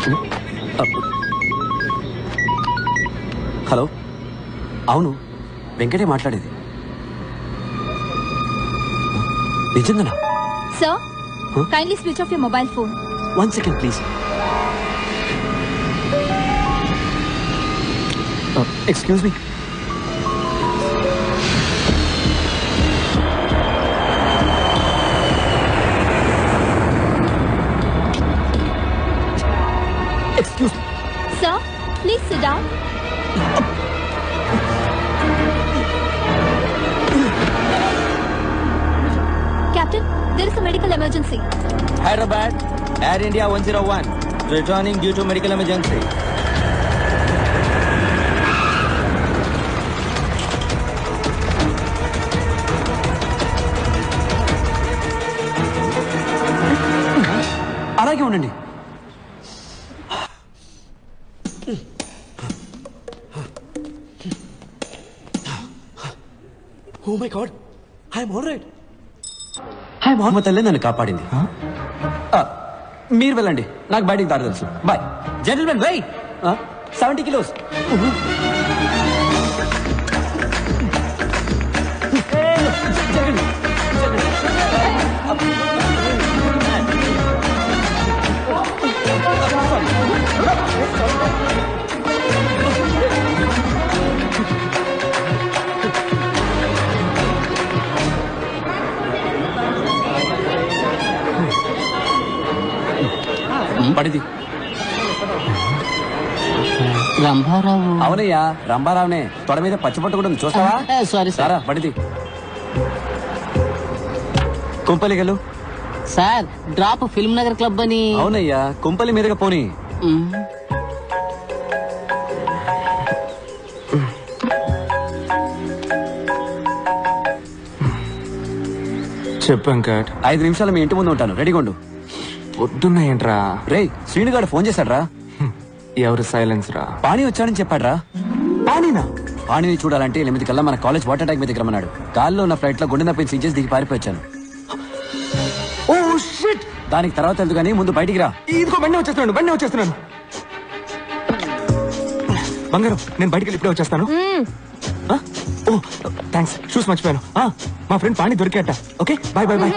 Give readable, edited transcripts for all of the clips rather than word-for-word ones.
Hello, అవును వెంకటే మాట్లాడేది. నిజంగానా? Sir, kindly switch off your mobile phone. 1 second, please. Excuse me. Excuse me. Sir, please sit down. Captain, there is a medical emergency. Hyderabad, Air India 101, returning due to medical emergency. అలాగే ఉండండి. Oh my God, I'm all right. Hi Mohammed అల్లే నన్ను కాపాడింది. మీరు వెళ్ళండి, నాకు బయటికి దారి తెలుసు. Bye gentlemen. వై 70 kilos. పడిది. రంభారావు. అవునయ్యా, రంభారావునే. తొడ మీద పచ్చిపట్టు కూడా ఉంది, చూస్తావా? సారీ సారా పడిది. కుంపలిగలు. Sir, drop film Nagar club అని. అవునయ్యా, కుంపలి మీదగా పోనీ. చెప్పు వెంకట్. 5 నిమిషాలు మీ ఇంటి ముందు ఉంటాను, రెడీగా ఉండు. పొద్దున్నాయంట్రా. రే, శ్రీనుగాడు ఫోన్ చేశాడ్రా. ఎవరు సైలెన్స్ రా? పాణి వచ్చాడని చెప్పాడ్రా. పానీనా? పాణిని చూడాలంటే 8 కల్లా మన కాలేజ్ వాటర్ ట్యాంక్ మీద దిగమన్నాడు. గాల్లో ఉన్న ఫ్లైట్ లో గుండె నొప్పిని సీజెస్ దిగి పారిపోయాను. Oh shit. దానికి తర్వాత వెళ్తూ గానీ ముందు బయటికి రా. ఇదిగో బండి వచ్చేస్తున్నాను. బంగారం, నేను బయటికి వెళ్ళి ఇప్పుడే వచ్చేస్తాను. ఓ థ్యాంక్స్, షూస్ మర్చిపోయాను. మా ఫ్రెండ్ పాణి దొరికేట. Okay, bye bye bye.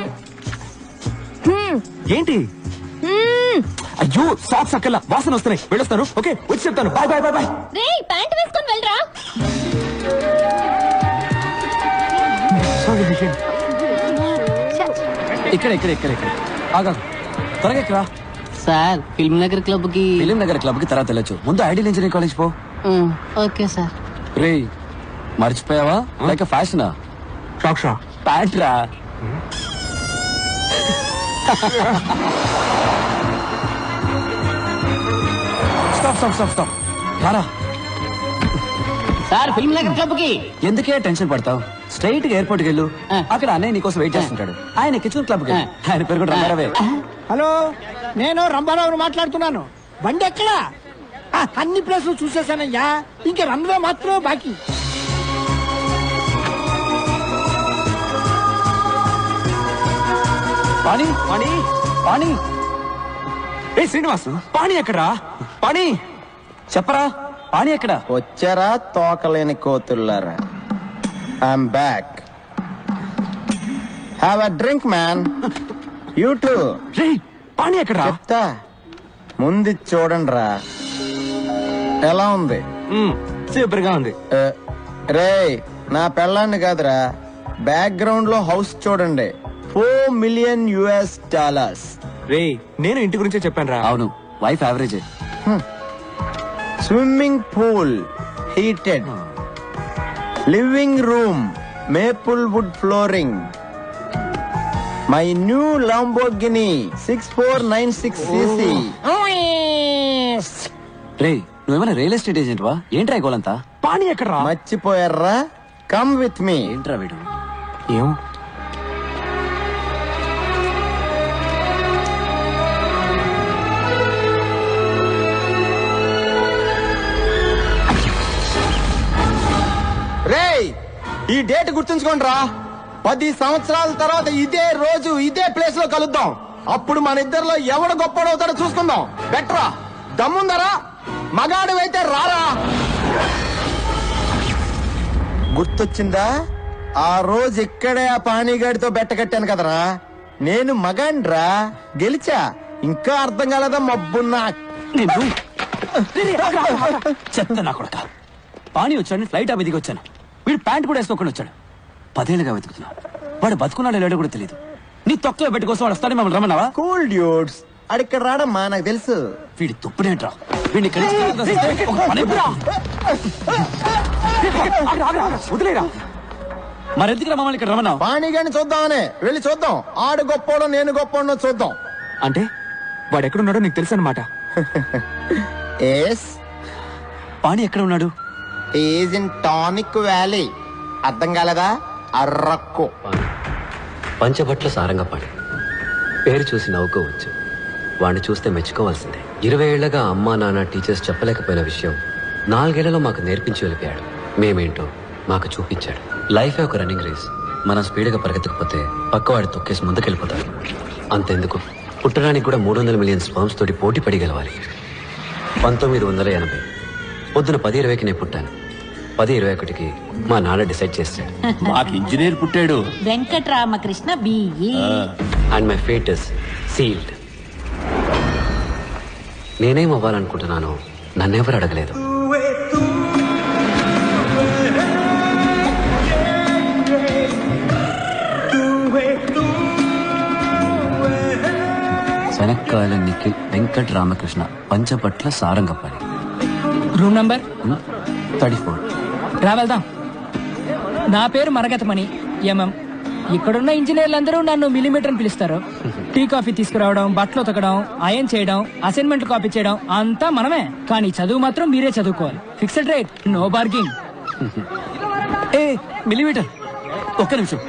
ఏంటి? అయ్యో, సాక్స్ అక్కల్లా వాసన వస్తున్నాయి, వెళ్ళొస్తాను. ఓకే, వచ్చి చెప్తాను. Bye bye bye bye. రేయ్, ప్యాంట్ వేసుకొని వెళ్ళరా. ఇక్కడ ఆగా, త్వరగా ఇక్కడ. సార్, ఫిల్మ్ నగర్ క్లబ్ కి. ఫిలిం నగర్ క్లబ్ కి తర్వాత వెళ్ళొచ్చు. ముందు ఐడియల్ ఇంజనీరింగ్ కాలేజ్ పో. Okay sir. రే, మర్చిపోయావా? లైక్ ఫ్యాషనా? షాక్షా ప్యాంట్ రా. స్టాప్. రారా. సార్, ఫిల్మ్ నగర్ క్లబ్ కి. ఎందుకే టెన్షన్ పడతావు? స్ట్రైట్ గా ఎయిర్పోర్ట్ కి వెళ్ళు. అక్కడ అన్నయ్య నీకోసం వెయిట్ చేస్తుంటాడు. ఆయన ఎక్కించుకుని క్లబ్ కి వెళ్ళు. ఆయన పేరు కూడా రంగారావే. హలో, నేను రంభారావుని మాట్లాడుతున్నాను. బండి ఎక్కడా? అన్ని ప్లేసులు చూసేసానయ్యా, ఇంకా రన్వే మాత్రమే బాకీ. పాణి. ఏ శ్రీనివాస్, పాణి ఎక్కడా? పాణి చెప్పరా, పాణి ఎక్కడ? వచ్చారా తోకలేని కోతుల్లారా? I'm back. Have a drink man. You too. రే, పాణి ఎక్కడా? చెప్తా, ముందు చూడండి రా. ఎలా ఉంది? సూపర్ గా ఉంది. రే, నా పెళ్ళాన్ని కాదురా, బ్యాక్గ్రౌండ్ లో హౌస్ చూడండి. $4 million. రే, నేను ఇంటి గురించే చెప్పాను రా. అవును, wife average. Swimming pool heated, living room maple wood flooring, my new Lamborghini 6496cc. రే, నువ్వేమైనా రియల్ ఎస్టేట్ ఏజెంట్ వా? ఏంట్రా గోలంతా? పాణి ఎక్కడా? మర్చిపోయారా? Come with me. ఏంట్రా వీడు? ఏం రేయ్, ఈ డేట్ గుర్తుంచుకోండి రా. 10 సంవత్సరాల తర్వాత ఇదే రోజు ఇదే ప్లేస్ లో కలుద్దాం. అప్పుడు మన ఇద్దరిలో ఎవడు గొప్పడవుతాడో చూసుకుందాం. బెటరా? దమ్ముందరా మగాడు అయితే రారా. గుర్తొచ్చిందా? ఆ రోజు ఇక్కడే ఆ పానీగాడితో బెట్ట కట్టాను కదరా. నేను మగాండ్రా, గెలిచా. ఇంకా అర్థం కాలేదా మబ్బున్నా? చెత్త నా కొడక. పానీ వచ్చాడు, ఫ్లైట్ ఆ దిగి వచ్చాను. వీడు ప్యాంట్ కూడా వేసుకోకుండా వచ్చాడు. 10 ఏళ్ళుగా వెతుకుతున్నా. వాడు బతుకున్నాడో లేడో కూడా తెలియదు. నీ తొక్కలో పెట్టి కోసం వాడు వస్తాడని మమ్మల్ని రమ్మన్నావా? కూల్ డ్యూడ్స్, అడిక్కడ రాడమ్మా నాకు తెలుసు. వీడి తుప్పుడేంట్రా? వీడిని ఇక్కడి నుంచి ఒక పని అయిపోరా. వదిలేరా. మరెందుకురా మమ్మల్ని ఇక్కడ రమ్మన్నావు? పానీగాడిని చూద్దామనే వెళ్ళి చూద్దాం. ఆడు గొప్పోడో నేను గొప్పోడో చూద్దాం. అంటే వాడు ఎక్కడున్నాడో నీకు తెలుసు అనమాట. ఎస్, పాణి ఎక్కడ ఉన్నాడు? Is in tonic valley. అర్థం కాలేదా? అర్రక్కు. పంచభట్ల సారంగపాణి పేరు చూసి నవ్వుకోవచ్చు, వాడిని చూస్తే మెచ్చుకోవాల్సిందే. 20 ఏళ్లగా అమ్మా నాన్న టీచర్స్ చెప్పలేకపోయిన విషయం 4 ఏళ్లలో మాకు నేర్పించి వెళ్ళిపోయాడు. మేమేంటో మాకు చూపించాడు. లైఫే ఒక రన్నింగ్ రేస్. మనం స్పీడ్గా పరిగెత్తకపోతే పక్కవాడి తొక్కేసి ముందుకెళ్ళిపోతాడు. అంతెందుకు, పుట్టడానికి కూడా 300 మిలియన్ స్పర్మ్స్ తోటి పోటీ పడి గెలవాలి. 1980 పొద్దున 10:20కి నేను పుట్టాను. 10:21కి మా నాన్న డిసైడ్ చేశాడు. మాకు ఇంజనీర్ పుట్టాడు. Venkataramakrishna BE. And my fate is sealed. నేనేం అవ్వాలనుకుంటున్నానో నన్నెవరు అడగలేదు. శనక్కాయల నిఖిల్ వెంకట్ రామకృష్ణ పంచపట్ల సారంగపాణి. Room number 34. రా వెళ్దాం. నా పేరు మరగతమణి ఎంఎం. ఇక్కడున్న ఇంజనీర్లందరూ నన్ను మిల్లీమీటర్ అని పిలుస్తారు. టీ కాఫీ తీసుకురావడం, బట్టలు ఉతకడం, అయన్ చేయడం, అసైన్మెంట్ కాపీ చేయడం అంతా మనమే. కానీ చదువు మాత్రం మీరే చదువుకోవాలి. Fixed rate, no bargaining. A millimetre, ఒక్క నిమిషం.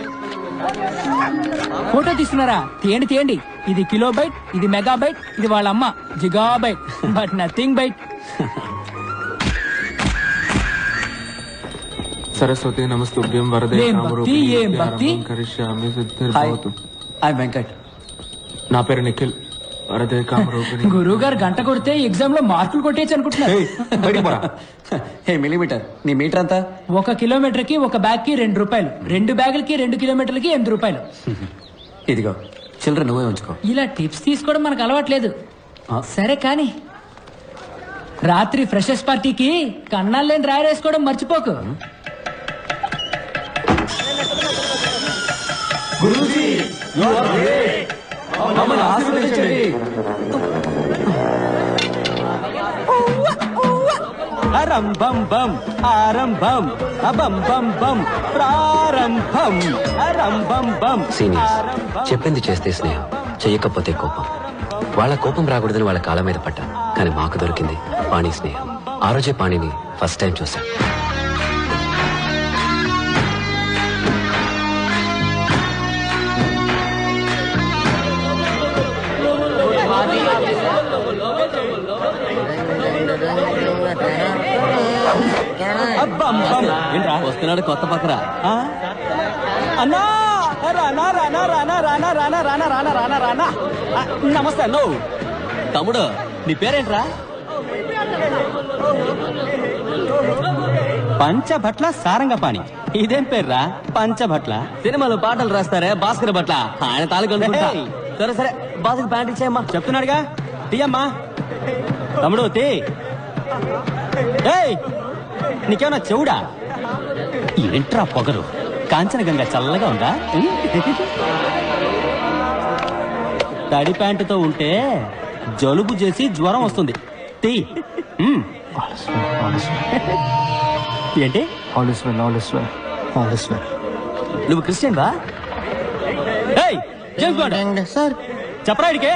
ఫోటో తీస్తున్నారా? తీయండి తీయండి. ఇది కిలోబైట్, ఇది మెగాబైట్, ఇది వాళ్ళ అమ్మ gigabyte, but nothing byte. Saraswati నమస్తుభ్యం వరదే ఏం భక్తి, ఏం భక్తి. కరిష్యామి హాయ్, సిద్ధిర్భవతు. ఐ వెంకట్. నా పేరు నిఖిల్. వరదే కామరూపిణి. గురువు గారు గంట కొడితే ఎగ్జామ్ లో మార్కులు కొట్టేయచ్చు అనుకుంటున్నారు. ఏయ్, బయటికి పోరా. హే మిల్లీమీటర్, నీ మీటర్ అంతా? 1 కిలోమీటర్ కి 1 బ్యాగ్ కి 2 రూపాయలు, 2 బ్యాగులకి 2 కిలోమీటర్లకి 8 రూపాయలు. ఇదిగో చిల్లర నువ్వే ఉంచుకో. ఇలా టిప్స్ తీసుకోవడం మనకు అలవాట్లేదు. సరే కానీ రాత్రి ఫ్రెషర్స్ పార్టీకి కన్నాలు లేని రాయరేసుకోవడం మర్చిపోకు. మమ్మల్ని ఆశీర్వదించండి. అరంభం బం ఆరంభం అబం బం బం ప్రారంభం అరంభం బం. సీనియర్స్ చెప్పింది చేస్తే స్నేహం, చెయ్యకపోతే కోపం. వాళ్ళ కోపం రాకూడదని వాళ్ళ కాళ్ళ మీద పడ్డాను. కానీ మాకు దొరికింది పాణి స్నేహం. ఆ రోజే పాణిని ఫస్ట్ టైం చూశాను. ఏంట్రా వస్తున్నాడు కొత్త పక్కరా? అన్నా రానా రానా రానా రానా రానా రానా రానా రానా రానా. నమస్తే అన్నో. తమ్ముడు నీ పేరేంట్రా? పంచభట్ల సారంగపాణి. ఇదేం పేర్రా పంచభట్ల? సినిమాలో పాటలు రాస్తారే భాస్కర్ భట్ల, ఆయన తాలూకా. సరే సరే, బాసుకు ప్యాంట్ ఇచ్చేయమ్మా. చెప్తున్నాడుగా, తీయమ్మా. తమ్ముడు తీ. నీకేమన్నా చెవుడా? ఏంట్రా పొగరు? కాంచనగంగా చల్లగా ఉందా? తడి ప్యాంటుతో ఉంటే జలుబు చేసి జ్వరం వస్తుంది. తీ. ఏంటి? నువ్వు క్రిస్టియన్ బా? జేమ్స్ బాండ్ సార్ చెప్పరా ఇడికే?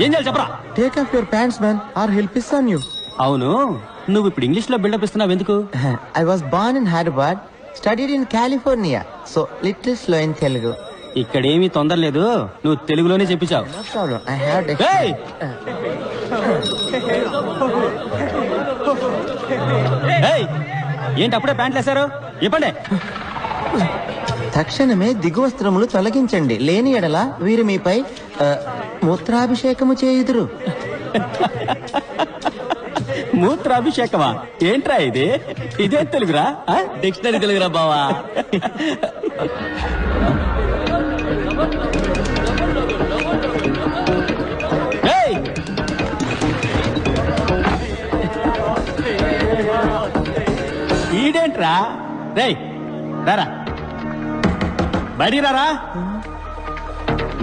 ఏం చేయాలి చెప్పరా? Take off your pants man, or help ఇస్తాన్ యూ. అవును, నువ్వు ఇప్పుడు ఇంగ్లీష్ లో బిల్డప్ ఇస్తున్నావు ఎందుకు? I was born in Hyderabad, studied in California, so little slow in Telugu. ఇక్కడేమీ తొందర లేదు, నువ్వు తెలుగులోనే చెప్పించావు. No problem, I have to... ఏంటి అప్పుడే ప్యాంట్లు వేశారు? ఇవ్వండి. తక్షణమే దిగువస్త్రములు తొలగించండి, లేని ఎడల వీరు మీపై మూత్రాభిషేకము చేయుదురు. మూత్రాభిషేకమా ఏంట్రా ఇది? ఇదే తెలుగురా? డిక్షనరీ తెలుగురా బావా. ఏయ్! ఈడేంట్రా? రేయ్ రారా, బయటికి రారా.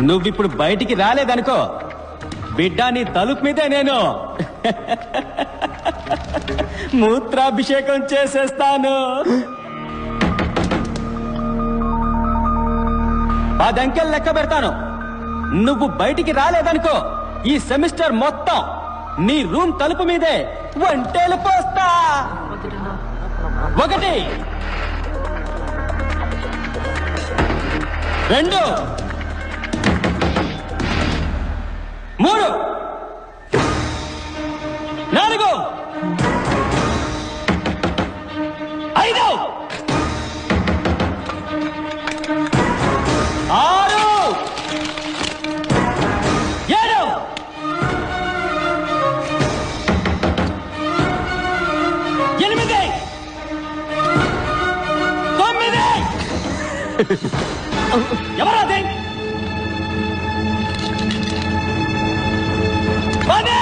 నువ్విప్పుడు బయటికి రాలేదనుకో, బిడ్డ నీ తలుపు మీదే నేను మూత్రాభిషేకం చేసేస్తాను. 10 అంకెలు లెక్క పెడతాను. నువ్వు బయటికి రాలేదనుకో, ఈ సెమిస్టర్ మొత్తం నీ రూమ్ తలుపు మీదే వంటేలు పోస్తా. 1 2 3 4 5 6 7 8 9 ఎవరాది? 10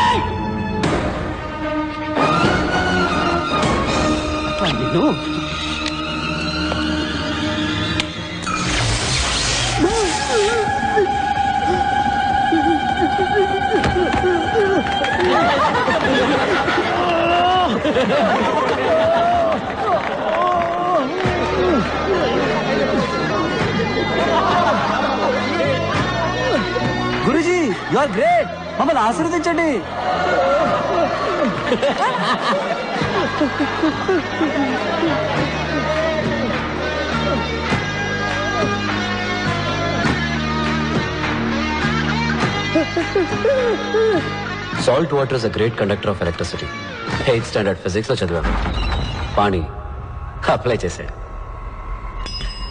గురుజీ యు ఆర్ గ్రేట్, మమ్మల్ని ఆశీర్వదించండి. Salt water is a great conductor of electricity. 8th standard physics లో చదివాను. పాణి అప్లై చేశాడు.